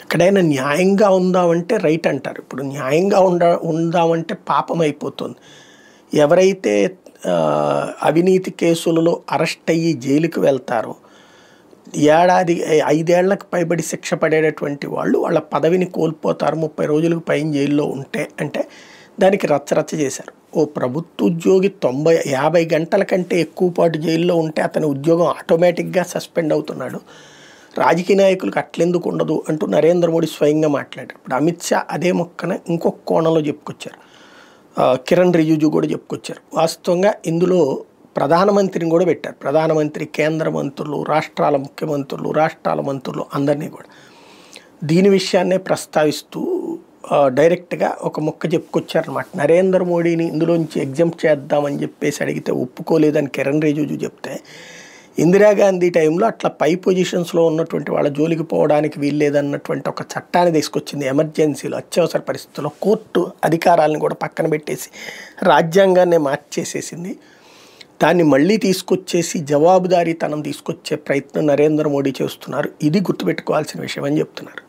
ఎక్కడైనా న్యాయంగా ఉందామంటే రైట్ అంటారు. ఇప్పుడు న్యాయంగా ఉందామంటే పాపం అయిపోతుంది. ఎవరైతే అవినీతి కేసులలో అరెస్ట్ అయ్యి జైలుకి వెళ్తారో, 5 ఏళ్లకు పైబడి శిక్ష పడేటటువంటి వాళ్ళు వాళ్ళ పదవిని కోల్పోతారు 30 రోజులకు పైన జైల్లో ఉంటే. అంటే దానికి రచ్చరచ్చ చేశారు. ఓ ప్రభుత్వ ఉద్యోగి 50 గంటల కంటే ఎక్కువ పాటు జైల్లో ఉంటే అతని ఉద్యోగం ఆటోమేటిక్గా సస్పెండ్ అవుతున్నాడు. రాజకీయ నాయకులకు అట్లెందుకు ఉండదు అంటూ నరేంద్ర మోడీ స్వయంగా మాట్లాడారు. ఇప్పుడు అమిత్ షా అదే మొక్కన ఇంకొక కోణంలో చెప్పుకొచ్చారు. కిరణ్ రిజిజు కూడా చెప్పుకొచ్చారు. వాస్తవంగా ఇందులో ప్రధానమంత్రిని కూడా పెట్టారు. ప్రధానమంత్రి, కేంద్ర మంత్రులు, రాష్ట్రాల ముఖ్యమంత్రులు, రాష్ట్రాల మంత్రులు అందరినీ కూడా దీని విషయాన్నే ప్రస్తావిస్తూ డైరెక్ట్గా ఒక మొక్క చెప్పుకొచ్చారనమాట. నరేంద్ర మోడీని ఇందులోంచి ఎగ్జామ్ట్ చేద్దామని చెప్పేసి అడిగితే ఒప్పుకోలేదని కిరణ్ రిజిజు చెప్తే, ఇందిరాగాంధీ టైంలో అట్లా పై పొజిషన్స్లో ఉన్నటువంటి వాళ్ళ జోలికి పోవడానికి వీల్లేదన్నటువంటి ఒక చట్టాన్ని తీసుకొచ్చింది. ఎమర్జెన్సీలో, అత్యవసర పరిస్థితుల్లో కోర్టు అధికారాలను కూడా పక్కన పెట్టేసి రాజ్యాంగాన్నే మార్చేసేసింది. దాన్ని మళ్ళీ తీసుకొచ్చేసి జవాబుదారీతనం తీసుకొచ్చే ప్రయత్నం నరేంద్ర మోడీ చేస్తున్నారు. ఇది గుర్తుపెట్టుకోవాల్సిన విషయం అని చెప్తున్నారు.